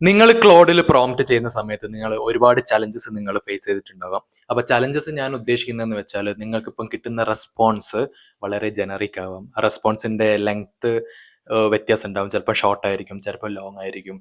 നിങ്ങൾ ക്ലോഡിൽ പ്രോംപ്റ്റ് ചെയ്യുന്ന സമയത്ത് നിങ്ങൾ ഒരുപാട് ചലഞ്ചസ് നിങ്ങൾ ഫേസ് ചെയ്തിട്ടുണ്ടാകാം. അപ്പോൾ ചലഞ്ചസ് ഞാൻ ഉദ്ദേശിക്കുന്നതെന്ന് വെച്ചാൽ നിങ്ങൾക്കിപ്പം കിട്ടുന്ന റെസ്പോൺസ് വളരെ ജനറിക് ആവാം. ആ റെസ്പോൺസിൻ്റെ ലെങ്ത്ത് വ്യത്യാസം ഉണ്ടാവും. ചിലപ്പോൾ ഷോർട്ട് ആയിരിക്കും, ചിലപ്പോൾ ലോങ് ആയിരിക്കും.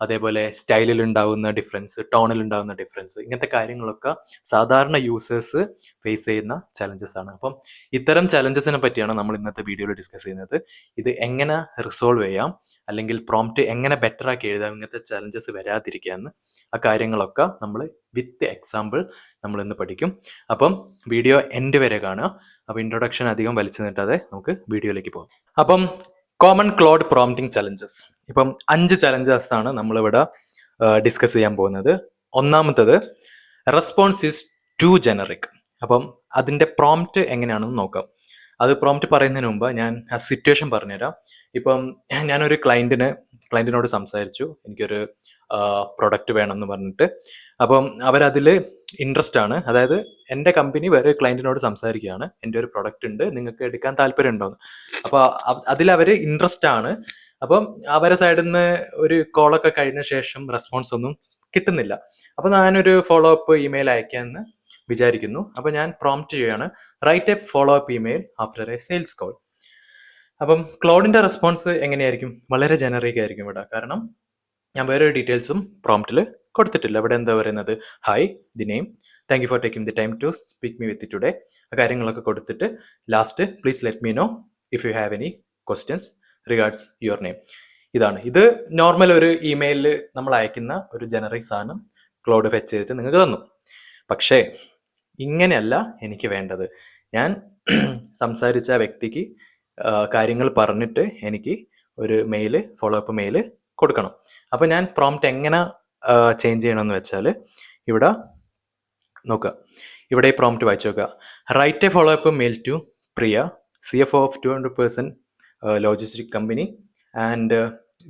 അതേപോലെ സ്റ്റൈലിൽ ഉണ്ടാകുന്ന ഡിഫറൻസ്, ടോണിൽ ഉണ്ടാകുന്ന ഡിഫറൻസ്, ഇങ്ങനത്തെ കാര്യങ്ങളൊക്കെ സാധാരണ യൂസേഴ്സ് ഫേസ് ചെയ്യുന്ന ചലഞ്ചസ് ആണ്. അപ്പം ഇത്തരം ചലഞ്ചസിനെ പറ്റിയാണ് നമ്മൾ ഇന്നത്തെ വീഡിയോയിൽ ഡിസ്കസ് ചെയ്യുന്നത്. ഇത് എങ്ങനെ റിസോൾവ് ചെയ്യാം, അല്ലെങ്കിൽ പ്രോംപ്റ്റ് എങ്ങനെ ബെറ്റർ ആക്കി എഴുതാം, ഇങ്ങനത്തെ ചലഞ്ചസ് വരാതിരിക്കാമെന്ന് ആ കാര്യങ്ങളൊക്കെ നമ്മൾ വിത്ത് എക്സാമ്പിൾ നമ്മൾ ഇന്ന് പഠിക്കും. അപ്പം വീഡിയോ എൻഡ് വരെ കാണുക. അപ്പോൾ ഇൻട്രൊഡക്ഷൻ അധികം വലിച്ചു നീട്ടാതെ നമുക്ക് വീഡിയോയിലേക്ക് പോകാം. അപ്പം കോമൺ ക്ലോഡ് പ്രോംപ്റ്റിംഗ് ചലഞ്ചസ്, ഇപ്പം 5 ചലഞ്ചസ് ആണ് നമ്മളിവിടെ ഡിസ്കസ് ചെയ്യാൻ പോകുന്നത്. ഒന്നാമത്തത്, റെസ്പോൺസ് ഈസ് ടു ജനറിക്. അപ്പം അതിൻ്റെ പ്രോംപ്റ്റ് എങ്ങനെയാണെന്ന് നോക്കാം. അത് പ്രോംപ്റ്റ് പറയുന്നതിന് മുമ്പ് ഞാൻ ആ സിറ്റുവേഷൻ പറഞ്ഞുതരാം. ഇപ്പം ഞാനൊരു ക്ലയൻറ്റിനോട് സംസാരിച്ചു, എനിക്കൊരു പ്രൊഡക്റ്റ് വേണമെന്ന് പറഞ്ഞിട്ട്. അപ്പം അവരതിൽ ഇൻട്രസ്റ്റ് ആണ്. അതായത് എൻ്റെ കമ്പനി വേറെ ക്ലയൻറ്റിനോട് സംസാരിക്കുകയാണ്, എൻ്റെ ഒരു പ്രൊഡക്റ്റ് ഉണ്ട്, നിങ്ങൾക്ക് എടുക്കാൻ താല്പര്യം ഉണ്ടോയെന്ന്. അപ്പോൾ അതിലവർ ഇൻട്രസ്റ്റ് ആണ്. അപ്പം അവരെ സൈഡിൽ നിന്ന് ഒരു കോളൊക്കെ കഴിഞ്ഞ ശേഷം റെസ്പോൺസ് ഒന്നും കിട്ടുന്നില്ല. അപ്പോൾ ഞാനൊരു ഫോളോ അപ്പ് ഇമെയിൽ അയക്കാമെന്ന് വിചാരിക്കുന്നു. അപ്പോൾ ഞാൻ പ്രോംപ്റ്റ് ചെയ്യുകയാണ്, right a follow up email after A sales call. അപ്പം ക്ലോഡിൻ്റെ റെസ്പോൺസ് എങ്ങനെയായിരിക്കും? വളരെ ജനറിക് ആയിരിക്കും ഇവിടെ. കാരണം ഞാൻ വേറെ ഡീറ്റെയിൽസും പ്രോംപ്റ്റിൽ കൊടുത്തിട്ടില്ല. ഇവിടെ എന്താ പറയുന്നത്, hi, the name, thank you for taking the time to speak me with today, ആ കാര്യങ്ങളൊക്കെ കൊടുത്തിട്ട് last please let me know if you have any questions regards your name. ഇത് നോർമൽ ഒരു ഇമെയിലിൽ നമ്മൾ അയക്കുന്ന ഒരു ജനറിക് സാധനം ക്ലോഡ് ഫെച്ച് ചെയ്തിട്ട് നിങ്ങൾക്ക് തന്നു. പക്ഷേ ഇങ്ങനെയല്ല എനിക്ക് വേണ്ടത്. ഞാൻ സംസാരിച്ച വ്യക്തിക്ക് കാര്യങ്ങൾ പറഞ്ഞിട്ട് എനിക്ക് ഒരു മെയിൽ, ഫോളോ അപ്പ് മെയിൽ കൊടുക്കണം. അപ്പോൾ ഞാൻ പ്രോംപ്റ്റ് എങ്ങനെ ചേഞ്ച് ചെയ്യണമെന്ന് വെച്ചാൽ, ഇവിടെ നോക്കുക, ഇവിടെ ഈ പ്രോംപ്റ്റ് വായിച്ചു നോക്കുക. Write a follow up mail to Priya, CFO of 200% logistic company, and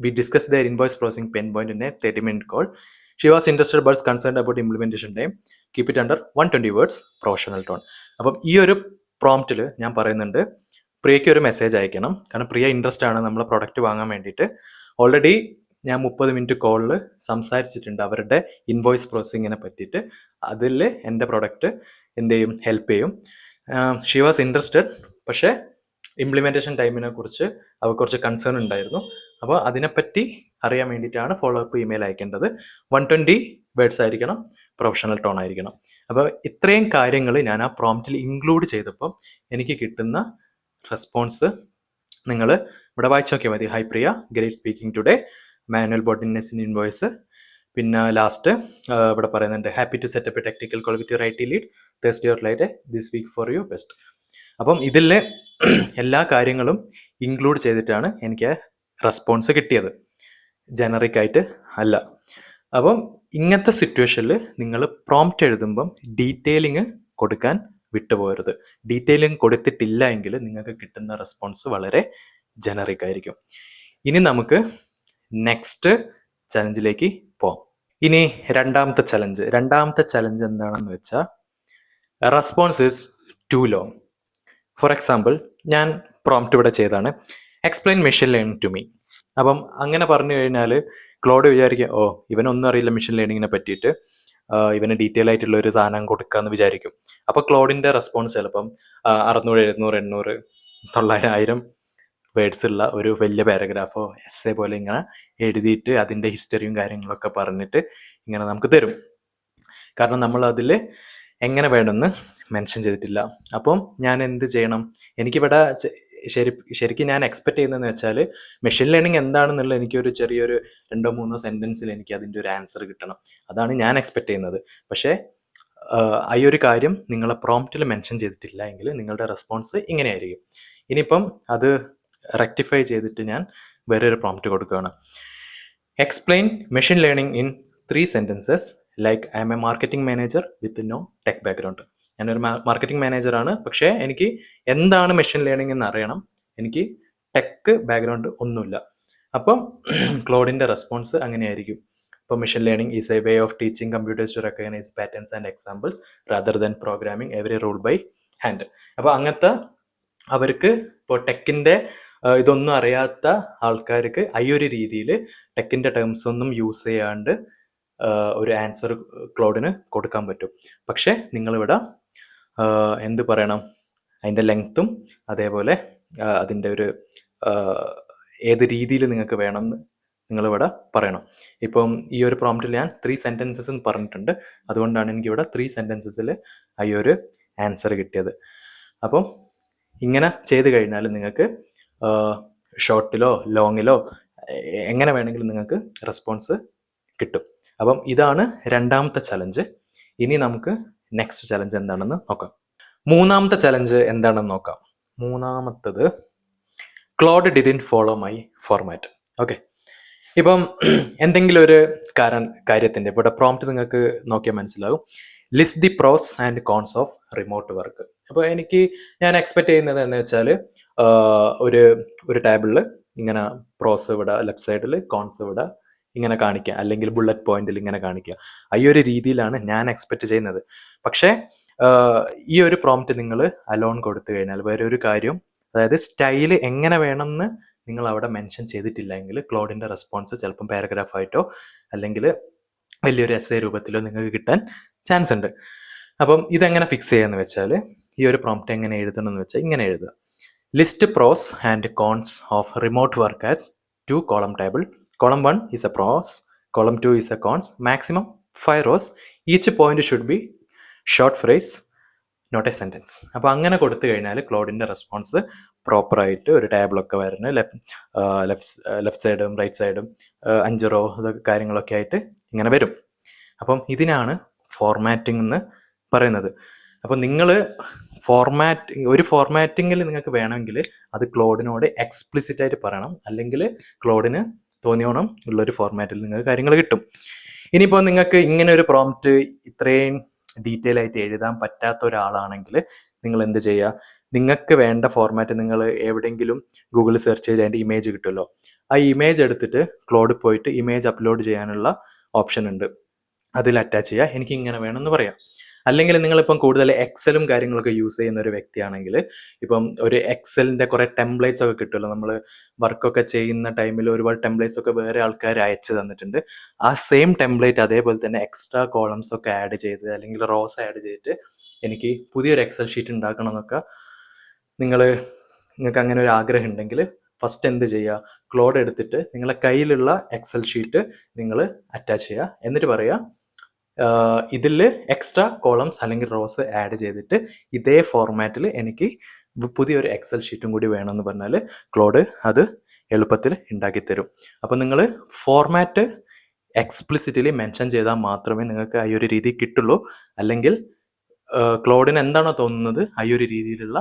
we discussed their invoice processing pain point in a 30-minute call. She was interested but concerned about implementation time. Keep it under 120 words, professional tone. അപ്പം ഈ ഒരു പ്രോംപ്റ്റിൽ ഞാൻ പറയുന്നുണ്ട്, പ്രിയയ്ക്ക് ഒരു message അയക്കണം. കാരണം പ്രിയ interest ആണ് നമ്മളെ പ്രൊഡക്റ്റ് വാങ്ങാൻ വേണ്ടിയിട്ട്. ഓൾറെഡി ഞാൻ 30 മിനിറ്റ് കോളിൽ സംസാരിച്ചിട്ടുണ്ട് അവരുടെ ഇൻവോയ്സ് പ്രോസസ്സിങ്ങിനെ പറ്റിയിട്ട്. അതിൽ എൻ്റെ പ്രൊഡക്റ്റ് എന്ത് ചെയ്യും, ഹെൽപ്പ് ചെയ്യും. ഷീ വാസ് ഇൻട്രസ്റ്റഡ്, പക്ഷേ ഇംപ്ലിമെൻറ്റേഷൻ ടൈമിനെ കുറിച്ച് അവർക്ക് കുറച്ച് കൺസേൺ ഉണ്ടായിരുന്നു. അപ്പോൾ അതിനെപ്പറ്റി അറിയാൻ വേണ്ടിയിട്ടാണ് ഫോളോ അപ്പ് ഇമെയിൽ അയക്കേണ്ടത്. 120 വേർഡ്സ് ആയിരിക്കണം, പ്രൊഫഷണൽ ടോൺ ആയിരിക്കണം. അപ്പോൾ ഇത്രയും കാര്യങ്ങൾ ഞാൻ ആ പ്രോംപ്റ്റിൽ ഇൻക്ലൂഡ് ചെയ്തപ്പം എനിക്ക് കിട്ടുന്ന റെസ്പോൺസ് നിങ്ങൾ ഇവിടെ വായിച്ചു നോക്കിയാൽ മതി. Hi Priya, great speaking today, manual bottlenecks in invoice. പിന്നെ ലാസ്റ്റ് ഇവിടെ പറയുന്നുണ്ട്, happy to set up a technical call with your IT lead, Thursday or Friday this week for you best. അപ്പം ഇതിലെ എല്ലാ കാര്യങ്ങളും ഇൻക്ലൂഡ് ചെയ്തിട്ടാണ് എനിക്ക് റെസ്പോൺസ് കിട്ടിയത്, ജനറിക് ആയിട്ട് അല്ല. അപ്പം ഇങ്ങനത്തെ സിറ്റുവേഷനിൽ നിങ്ങൾ പ്രോംപ്റ്റ് എഴുതുമ്പം ഡീറ്റെയിലിങ് കൊടുക്കാൻ വിട്ടുപോകരുത്. ഡീറ്റെയിലിംഗ് കൊടുത്തിട്ടില്ല എങ്കിൽ നിങ്ങൾക്ക് കിട്ടുന്ന റെസ്പോൺസ് വളരെ ജനറിക് ആയിരിക്കും. ഇനി നമുക്ക് നെക്സ്റ്റ് ചലഞ്ചിലേക്ക് പോകാം. ഇനി രണ്ടാമത്തെ ചലഞ്ച് എന്താണെന്ന് വെച്ചാൽ, response is too long. For example, ഞാൻ പ്രോംപ്റ്റ് ഇവിടെ ചെയ്താണ്, explain machine learning to me. അപ്പം അങ്ങനെ പറഞ്ഞു കഴിഞ്ഞാൽ ക്ലോഡ് വിചാരിക്കുക, ഓ ഇവനൊന്നും അറിയില്ല മെഷീൻ ലേണിങ്ങിനെ പറ്റിയിട്ട്, ഇവന് ഡീറ്റെയിൽ ആയിട്ടുള്ള ഒരു സാധനം കൊടുക്കാമെന്ന് വിചാരിക്കും. അപ്പോൾ ക്ലോഡിൻ്റെ റെസ്പോൺസ് ചിലപ്പം 600, 700, 800, 900 വേർഡ്സ് ഉള്ള ഒരു വലിയ പാരഗ്രാഫോ എസ്സേ പോലെ ഇങ്ങനെ എഴുതിയിട്ട് അതിൻ്റെ ഹിസ്റ്ററിയും കാര്യങ്ങളൊക്കെ പറഞ്ഞിട്ട് ഇങ്ങനെ നമുക്ക് തരും. കാരണം നമ്മൾ അതിൽ എങ്ങനെ വേണമെന്ന് മെൻഷൻ ചെയ്തിട്ടില്ല. അപ്പം ഞാൻ എന്ത് ചെയ്യണം? എനിക്കിവിടെ ശരിക്കും ഞാൻ എക്സ്പെക്ട് ചെയ്യുന്നതെന്ന് വെച്ചാൽ, മെഷീൻ ലേണിംഗ് എന്താണെന്നുള്ള എനിക്കൊരു ചെറിയൊരു 2-3 സെൻറ്റൻസിൽ എനിക്ക് അതിൻ്റെ ഒരു ആൻസർ കിട്ടണം. അതാണ് ഞാൻ എക്സ്പെക്ട് ചെയ്യുന്നത്. പക്ഷേ ഈ ഒരു കാര്യം നിങ്ങളെ പ്രോംപ്റ്റിൽ മെൻഷൻ ചെയ്തിട്ടില്ല എങ്കിൽ നിങ്ങളുടെ റെസ്പോൺസ് ഇങ്ങനെയായിരിക്കും. ഇനിയിപ്പം അത് റെക്ടിഫൈ ചെയ്തിട്ട് ഞാൻ വേറൊരു പ്രോംപ്റ്റ് കൊടുക്കുകയാണ്, explain machine learning in 3 sentences like I'm a marketing manager with no tech background. ഞാനൊരു മാർക്കറ്റിംഗ് മാനേജറാണ്, പക്ഷേ എനിക്ക് എന്താണ് മെഷീൻ ലേണിംഗ് എന്ന് അറിയണം, എനിക്ക് ടെക് ബാക്ക്ഗ്രൗണ്ട് ഒന്നുമില്ല. അപ്പം ക്ലോഡിൻ്റെ റെസ്പോൺസ് അങ്ങനെയായിരിക്കും. ഇപ്പോൾ machine learning is a way of teaching computers to recognize patterns and examples rather than programming every rule by hand. അപ്പോൾ അങ്ങനത്തെ അവർക്ക് ഇപ്പോൾ ടെക്കിൻ്റെ ഇതൊന്നും അറിയാത്ത ആൾക്കാർക്ക് ഈ ഒരു രീതിയിൽ ടെക്കിൻ്റെ ടേംസ് ഒന്നും യൂസ് ചെയ്യാണ്ട് ഒരു ആൻസർ ക്ലോഡിന് കൊടുക്കാൻ പറ്റും. പക്ഷേ നിങ്ങളിവിടെ എന്ത് പറയണം, അതിൻ്റെ ലെങ്ത്തും അതേപോലെ അതിൻ്റെ ഒരു ഏത് രീതിയിൽ നിങ്ങൾക്ക് വേണമെന്ന് നിങ്ങളിവിടെ പറയണം. ഇപ്പം ഈ ഒരു പ്രോംപ്റ്റിൽ ഞാൻ 3 സെൻറ്റൻസസ് എന്ന് പറഞ്ഞിട്ടുണ്ട്. അതുകൊണ്ടാണ് എനിക്കിവിടെ 3 സെൻറ്റൻസസിൽ ഈ ഒരു ആൻസർ കിട്ടിയത്. അപ്പം ഇങ്ങനെ ചെയ്ത് കഴിഞ്ഞാൽ നിങ്ങൾക്ക് ഷോർട്ടിലോ ലോങ്ങിലോ എങ്ങനെ വേണമെങ്കിലും നിങ്ങൾക്ക് റെസ്പോൺസ് കിട്ടും. അപ്പം ഇതാണ് രണ്ടാമത്തെ ചലഞ്ച്. ഇനി നമുക്ക് നെക്സ്റ്റ് ചലഞ്ച് എന്താണെന്ന് നോക്കാം. മൂന്നാമത്തെ ചലഞ്ച് എന്താണെന്ന് നോക്കാം. മൂന്നാമത്തത് Claude didn't follow my format. Okay, ഇപ്പം എന്തെങ്കിലും ഒരു കാര്യത്തിൻ്റെ ഇവിടെ പ്രോംപ്റ്റ് നിങ്ങൾക്ക് നോക്കിയാൽ മനസ്സിലാവും. List the pros and cons of remote work. അപ്പോൾ ഞാൻ എക്സ്പെക്ട് ചെയ്യുന്നത് എന്ന് വെച്ചാൽ ഒരു ടേബിളിൽ ഇങ്ങനെ പ്രോസ് ഇവിടെ ലെഫ്റ്റ് സൈഡിൽ, കോൺസ് ഇവിടെ ഇങ്ങനെ കാണിക്കുക, അല്ലെങ്കിൽ ബുള്ളറ്റ് പോയിന്റിൽ ഇങ്ങനെ കാണിക്കുക. ഈ ഒരു രീതിയിലാണ് ഞാൻ എക്സ്പെക്ട് ചെയ്യുന്നത്. പക്ഷേ ഈ ഒരു പ്രോംപ്റ്റ് നിങ്ങൾ അലോൺ കൊടുത്തു കഴിഞ്ഞാൽ വേറെ ഒരു കാര്യം, അതായത് സ്റ്റൈല് എങ്ങനെ വേണമെന്ന് നിങ്ങൾ അവിടെ മെൻഷൻ ചെയ്തിട്ടില്ലെങ്കിൽ ക്ലോഡിൻ്റെ റെസ്പോൺസ് ചിലപ്പം പാരഗ്രാഫായിട്ടോ അല്ലെങ്കിൽ വലിയൊരു എസ്സേ രൂപത്തിലോ നിങ്ങൾക്ക് കിട്ടാൻ ചാൻസ് ഉണ്ട്. അപ്പം ഇതെങ്ങനെ ഫിക്സ് ചെയ്യാന്ന് വെച്ചാൽ, ഈ ഒരു പ്രോംപ്റ്റ് എങ്ങനെ എഴുതണം എന്ന് വെച്ചാൽ ഇങ്ങനെ എഴുതുക. List pros and cons of remote work as 2 column table. Column 1 is a pros, column 2 is a cons, maximum 5 rows. Each point should be short phrase, not a sentence. അപ്പോൾ അങ്ങനെ കൊടുത്തു കഴിഞ്ഞാൽ ക്ലോഡിൻ്റെ റെസ്പോൺസ് പ്രോപ്പറായിട്ട് ഒരു ടേബിളൊക്കെ വരുന്ന ലെഫ്റ്റ് സൈഡും right സൈഡും 5 raw ഇതൊക്കെ കാര്യങ്ങളൊക്കെ ആയിട്ട് ഇങ്ങനെ വരും. അപ്പം ഇതിനാണ് ഫോർമാറ്റിംഗ് എന്ന് പറയുന്നത്. അപ്പം നിങ്ങൾ ഒരു ഫോർമാറ്റിങ്ങിൽ നിങ്ങൾക്ക് വേണമെങ്കിൽ അത് ക്ലോഡിനോട് എക്സ്പ്ലിസിറ്റ് ആയിട്ട് പറയണം, അല്ലെങ്കിൽ ക്ലോഡിന് തോന്നിയോണം ഉള്ളൊരു ഫോർമാറ്റിൽ നിങ്ങൾക്ക് കാര്യങ്ങൾ കിട്ടും. ഇനിയിപ്പോൾ നിങ്ങൾക്ക് ഇങ്ങനെ ഒരു പ്രോംപ്റ്റ് ഇത്രയും ഡീറ്റെയിൽ ആയിട്ട് എഴുതാൻ പറ്റാത്ത ഒരാളാണെങ്കിൽ നിങ്ങൾ എന്ത് ചെയ്യുക, നിങ്ങൾക്ക് വേണ്ട ഫോർമാറ്റ് നിങ്ങൾ എവിടെയെങ്കിലും ഗൂഗിളിൽ സെർച്ച് ചെയ്ത് അതിൻ്റെ ഇമേജ് കിട്ടുമല്ലോ, ആ ഇമേജ് എടുത്തിട്ട് ക്ലോഡിൽ പോയിട്ട് ഇമേജ് അപ്ലോഡ് ചെയ്യാനുള്ള ഓപ്ഷൻ ഉണ്ട്, അതിൽ അറ്റാച്ച് ചെയ്യുക, എനിക്ക് ഇങ്ങനെ വേണമെന്ന് പറയാം. അല്ലെങ്കിൽ നിങ്ങളിപ്പം കൂടുതൽ എക്സലും കാര്യങ്ങളൊക്കെ യൂസ് ചെയ്യുന്ന ഒരു വ്യക്തിയാണെങ്കിൽ ഇപ്പം ഒരു എക്സലിൻ്റെ കുറേ ടെംപ്ലേറ്റ്സ് ഒക്കെ കിട്ടുമല്ലോ, നമ്മൾ വർക്കൊക്കെ ചെയ്യുന്ന ടൈമിൽ ഒരുപാട് ടെംപ്ലേറ്റ്സ് ഒക്കെ വേറെ ആൾക്കാർ അയച്ചു തന്നിട്ടുണ്ട്. ആ സെയിം ടെംപ്ലേറ്റ് അതേപോലെ തന്നെ എക്സ്ട്രാ കോളംസ് ഒക്കെ ആഡ് ചെയ്ത് അല്ലെങ്കിൽ റോസ് ആഡ് ചെയ്തിട്ട് എനിക്ക് പുതിയൊരു എക്സൽ ഷീറ്റ് ഉണ്ടാക്കണം എന്നൊക്കെ നിങ്ങൾക്ക് അങ്ങനെ ഒരു ആഗ്രഹം ഉണ്ടെങ്കിൽ ഫസ്റ്റ് എന്ത് ചെയ്യുക, ക്ലോഡ് എടുത്തിട്ട് നിങ്ങളെ കയ്യിലുള്ള എക്സൽ ഷീറ്റ് നിങ്ങൾ അറ്റാച്ച് ചെയ്യുക. എന്നിട്ട് പറയുക, ഇതിൽ എക്സ്ട്രാ കോളംസ് അല്ലെങ്കിൽ റോസ് ആഡ് ചെയ്തിട്ട് ഇതേ ഫോർമാറ്റിൽ എനിക്ക് പുതിയൊരു എക്സൽ ഷീറ്റും കൂടി വേണമെന്ന് പറഞ്ഞാൽ ക്ലോഡ് അത് എളുപ്പത്തിൽ ഉണ്ടാക്കിത്തരും. അപ്പോൾ നിങ്ങൾ ഫോർമാറ്റ് എക്സ്പ്ലിസിറ്റ്ലി മെൻഷൻ ചെയ്താൽ മാത്രമേ നിങ്ങൾക്ക് ഈ ഒരു രീതി കിട്ടുള്ളൂ. അല്ലെങ്കിൽ ക്ലോഡിന് എന്താണോ തോന്നുന്നത് ഈ ഒരു രീതിയിലുള്ള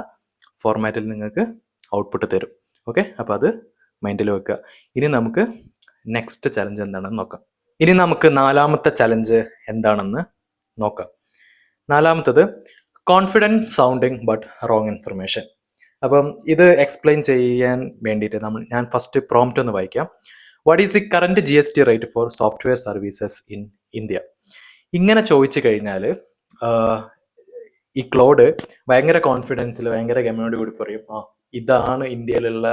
ഫോർമാറ്റിൽ നിങ്ങൾക്ക് ഔട്ട്പുട്ട് തരും. ഓക്കെ, അപ്പോൾ അത് മൈൻഡിൽ വെക്കുക. ഇനി നമുക്ക് നെക്സ്റ്റ് ചലഞ്ച് എന്താണെന്ന് നോക്കാം. ഇനി നമുക്ക് നാലാമത്തെ ചലഞ്ച് എന്താണെന്ന് നോക്കാം. നാലാമത്തത് confident sounding but wrong information. അപ്പം ഇത് എക്സ്പ്ലെയിൻ ചെയ്യാൻ വേണ്ടിയിട്ട് ഞാൻ ഫസ്റ്റ് പ്രോംപ്റ്റ് ഒന്ന് വായിക്കാം. What is the current GST rate for software services in India? ഇങ്ങനെ ചോദിച്ചു കഴിഞ്ഞാൽ ഈ ക്ലോഡ് ഭയങ്കര കോൺഫിഡൻസിൽ ഭയങ്കര ഗമനോട് കൂടി പറയും, ഇതാണ് ഇന്ത്യയിലുള്ള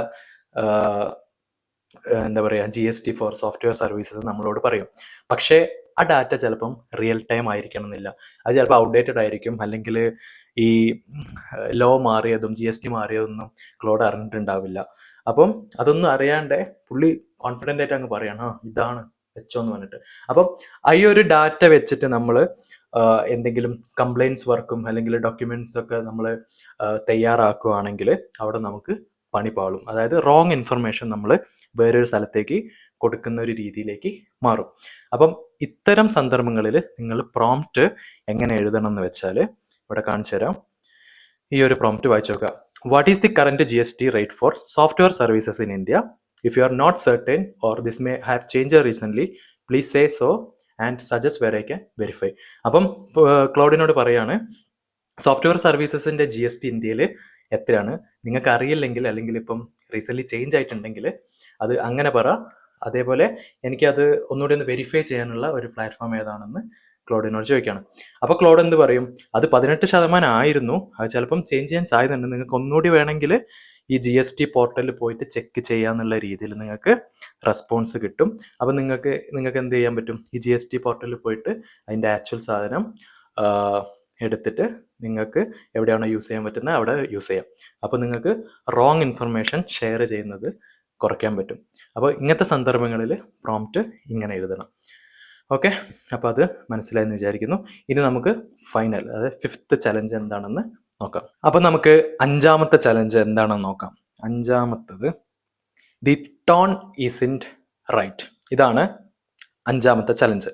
എന്താ പറയുക GST ഫോർ സോഫ്റ്റ്വെയർ സർവീസസ് നമ്മളോട് പറയും. പക്ഷേ ആ ഡാറ്റ ചിലപ്പം റിയൽ ടൈം ആയിരിക്കണം എന്നില്ല, അത് ചിലപ്പോൾ ഔട്ട്ഡേറ്റഡ് ആയിരിക്കും, അല്ലെങ്കിൽ ഈ ലോ മാറിയതും GST മാറിയതൊന്നും ക്ലോഡ് അറിഞ്ഞിട്ടുണ്ടാവില്ല. അപ്പം അതൊന്നും അറിയാണ്ട് പുള്ളി കോൺഫിഡൻ്റ് ആയിട്ട് അങ്ങ് പറയണം, ഇതാണ് വെച്ചോ എന്ന് പറഞ്ഞിട്ട്. അപ്പം ഈ ഒരു ഡാറ്റ വെച്ചിട്ട് നമ്മൾ എന്തെങ്കിലും കംപ്ലൈൻറ്റ്സ് വർക്കും അല്ലെങ്കിൽ ഡോക്യുമെന്റ്സ് ഒക്കെ നമ്മൾ തയ്യാറാക്കുകയാണെങ്കിൽ അവിടെ നമുക്ക് പണി പാളും. അതായത് റോങ് ഇൻഫർമേഷൻ നമ്മൾ വേറൊരു സ്ഥലത്തേക്ക് കൊടുക്കുന്ന ഒരു രീതിയിലേക്ക് മാറും. അപ്പം ഇത്തരം സന്ദർഭങ്ങളിൽ നിങ്ങൾ പ്രോംപ്റ്റ് എങ്ങനെ എഴുതണം എന്ന് വെച്ചാൽ ഇവിടെ കാണിച്ചു തരാം. ഈ ഒരു പ്രോംപ്റ്റ് വായിച്ചു നോക്കുക. What is the current GST rate for software services in India? If you are not certain or this may have change recently please say so and suggest where I can verify. അപ്പം ക്ലോഡിനോട് പറയാണ്, software സർവീസസിൻ്റെ GST ഇന്ത്യയിൽ എത്രയാണ്, നിങ്ങൾക്ക് അറിയില്ലെങ്കിൽ അല്ലെങ്കിൽ ഇപ്പം recently change ആയിട്ടുണ്ടെങ്കിൽ അത് അങ്ങനെ പറ. അതേപോലെ എനിക്കത് ഒന്നുകൂടി ഒന്ന് വെരിഫൈ ചെയ്യാനുള്ള ഒരു പ്ലാറ്റ്ഫോം ഏതാണെന്ന് ക്ലോഡിനോട് ചോദിക്കുകയാണ്. അപ്പോൾ ക്ലോഡ് എന്ത് പറയും? അത് 18% ആയിരുന്നു, അത് ചിലപ്പം ചേഞ്ച് ചെയ്യാൻ സാധ്യതയുണ്ട്, നിങ്ങൾക്ക് ഒന്നുകൂടി വേണമെങ്കിൽ ഈ GST പോർട്ടലിൽ പോയിട്ട് ചെക്ക് ചെയ്യാന്നുള്ള രീതിയിൽ നിങ്ങൾക്ക് റെസ്പോൺസ് കിട്ടും. അപ്പോൾ നിങ്ങൾക്ക് എന്ത് ചെയ്യാൻ പറ്റും? ഈ GST പോർട്ടലിൽ പോയിട്ട് അതിൻ്റെ ആക്ച്വൽ സാധനം എടുത്തിട്ട് നിങ്ങൾക്ക് എവിടെയാണോ യൂസ് ചെയ്യാൻ പറ്റുന്നത് അവിടെ യൂസ് ചെയ്യാം. അപ്പോൾ നിങ്ങൾക്ക് റോങ് ഇൻഫർമേഷൻ ഷെയർ ചെയ്യുന്നത് കുറയ്ക്കാൻ പറ്റും. അപ്പോൾ ഇങ്ങനത്തെ സന്ദർഭങ്ങളിൽ പ്രോംപ്റ്റ് ഇങ്ങനെ എഴുതണം. ഓക്കെ, അപ്പോൾ അത് മനസ്സിലായെന്ന് വിചാരിക്കുന്നു. ഇനി നമുക്ക് ഫൈനൽ, അതായത് 5th ചലഞ്ച് എന്താണെന്ന് നോക്കാം. അപ്പോൾ നമുക്ക് 5ാമത്തെ ചലഞ്ച് എന്താണെന്ന് നോക്കാം. 5ാമത്തത് ദി ടോൺ ഈസിൻറ്റ് റൈറ്റ്. ഇതാണ് 5ാമത്തെ ചലഞ്ച്.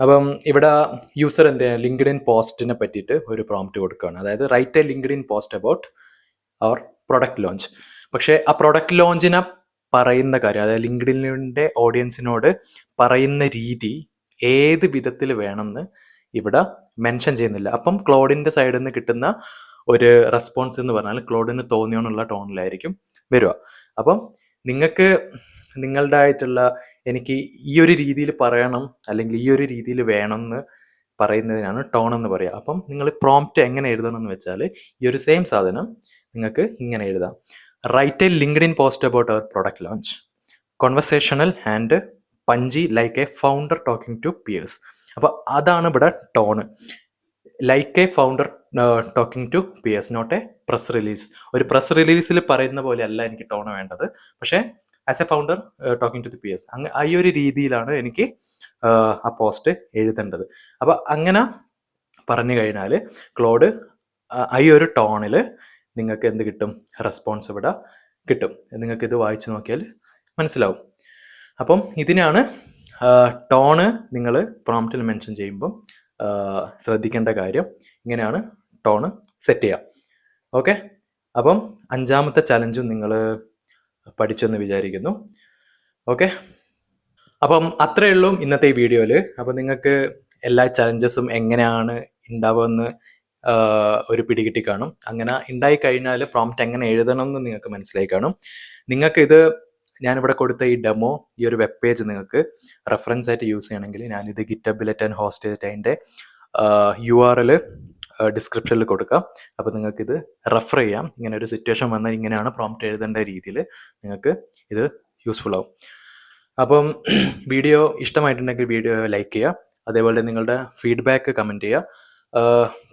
അപ്പം ഇവിടെ യൂസർ എന്ത് ചെയ്യുക, ലിങ്ക്ഡിൻ പോസ്റ്റിനെ പറ്റിയിട്ട് ഒരു പ്രോംപ്റ്റ് കൊടുക്കുകയാണ്. അതായത് write a LinkedIn post about our product launch. പക്ഷേ ആ പ്രൊഡക്റ്റ് ലോഞ്ചിനെ പറയുന്ന കാര്യം, അതായത് ലിങ്ക്ഡിനിൻ്റെ ഓഡിയൻസിനോട് പറയുന്ന രീതി ഏത് വിധത്തിൽ വേണമെന്ന് ഇവിടെ മെൻഷൻ ചെയ്യുന്നില്ല. അപ്പം ക്ലോഡിൻ്റെ സൈഡിൽ നിന്ന് കിട്ടുന്ന ഒരു റെസ്പോൺസ് എന്ന് പറഞ്ഞാൽ ക്ലോഡിന് തോന്നിയോന്നുള്ള ടോണിലായിരിക്കും വരിക. അപ്പം നിങ്ങൾക്ക് നിങ്ങളുടെ ആയിട്ടുള്ള എനിക്ക് ഈ ഒരു രീതിയിൽ പറയണം അല്ലെങ്കിൽ ഈ ഒരു രീതിയിൽ വേണം എന്ന് പറയുന്നതിനാണ് ടോൺ എന്ന് പറയുക. അപ്പം നിങ്ങൾ പ്രോംപ്റ്റ് എങ്ങനെ എഴുതണം എന്ന് വെച്ചാൽ ഈ ഒരു സെയിം സാധനം നിങ്ങൾക്ക് ഇങ്ങനെ എഴുതാം. Write a LinkedIn post about our product launch, conversational and punchy like a founder talking to peers. അപ്പോൾ അതാണ് ഇവിടെ tone. Like a founder talking to peers, not a press release. ഒരു പ്രസ് റിലീസിൽ പറയുന്ന പോലെ അല്ല എനിക്ക് ടോണ് വേണ്ടത്, പക്ഷേ as a founder talking to the peers, ഈ ഒരു രീതിയിലാണ് എനിക്ക് ആ പോസ്റ്റ് എഴുതേണ്ടത്. അപ്പോൾ അങ്ങനെ പറഞ്ഞു കഴിഞ്ഞാൽ ക്ലോഡ് ഈ ഒരു ടോണിൽ നിങ്ങൾക്ക് എന്ത് കിട്ടും? റെസ്പോൺസ് ഇവിടെ കിട്ടും. നിങ്ങൾക്കിത് വായിച്ചു നോക്കിയാൽ മനസ്സിലാവും. അപ്പം ഇതിനാണ് ടോണ് നിങ്ങൾ പ്രോംപ്റ്റിൽ മെൻഷൻ ചെയ്യുമ്പം ശ്രദ്ധിക്കേണ്ട കാര്യം. ഇങ്ങനെയാണ് ടോണ് സെറ്റ് ചെയ്യുക. ഓക്കെ, അപ്പം 5ാമത്തെ ചലഞ്ചും നിങ്ങൾ പഠിച്ചെന്ന് വിചാരിക്കുന്നു. ഓക്കെ, അപ്പം അത്രയേ ഉള്ളൂ ഇന്നത്തെ ഈ വീഡിയോയിൽ. അപ്പം നിങ്ങൾക്ക് എല്ലാ ചലഞ്ചസും എങ്ങനെയാണ് ഉണ്ടാവുമെന്ന് ഒരു പിടികിട്ടി കാണും. അങ്ങനെ ഉണ്ടായിക്കഴിഞ്ഞാൽ പ്രോംപ്റ്റ് എങ്ങനെ എഴുതണം എന്ന് നിങ്ങൾക്ക് മനസ്സിലായി കാണും. നിങ്ങൾക്കിത് ഞാനിവിടെ കൊടുത്ത ഈ ഡെമോ, ഈ ഒരു വെബ് പേജ് നിങ്ങൾക്ക് റെഫറൻസ് ആയിട്ട് യൂസ് ചെയ്യണമെങ്കിൽ ഞാനിത് ഗിറ്റബിലെറ്റാൻ ഹോസ്റ്റ് ചെയ്തിട്ട് അതിൻ്റെ URL ഡിസ്ക്രിപ്ഷനിൽ കൊടുക്കാം. അപ്പോൾ നിങ്ങൾക്കിത് റെഫർ ചെയ്യാം. ഇങ്ങനെ ഒരു സിറ്റുവേഷൻ വന്നാൽ ഇങ്ങനെയാണ് പ്രോംപ്റ്റ് എഴുതേണ്ട രീതിയിൽ നിങ്ങൾക്ക് ഇത് യൂസ്ഫുൾ ആവും. അപ്പം വീഡിയോ ഇഷ്ടമായിട്ടുണ്ടെങ്കിൽ വീഡിയോ ലൈക്ക് ചെയ്യുക, അതേപോലെ നിങ്ങളുടെ ഫീഡ്ബാക്ക് കമൻറ്റ് ചെയ്യുക.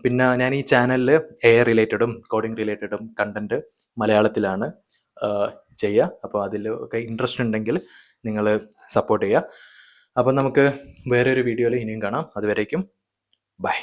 പിന്നെ ഞാൻ ഈ ചാനലിൽ AI റിലേറ്റഡും കോഡിംഗ് റിലേറ്റഡും കണ്ടൻറ്റ് മലയാളത്തിലാണ് ചെയ്യുക. അപ്പോൾ അതിലൊക്കെ ഇൻട്രസ്റ്റ് ഉണ്ടെങ്കിൽ നിങ്ങൾ സപ്പോർട്ട് ചെയ്യുക. അപ്പം നമുക്ക് വേറൊരു വീഡിയോയിൽ ഇനിയും കാണാം. അതുവരേക്കും ബൈ.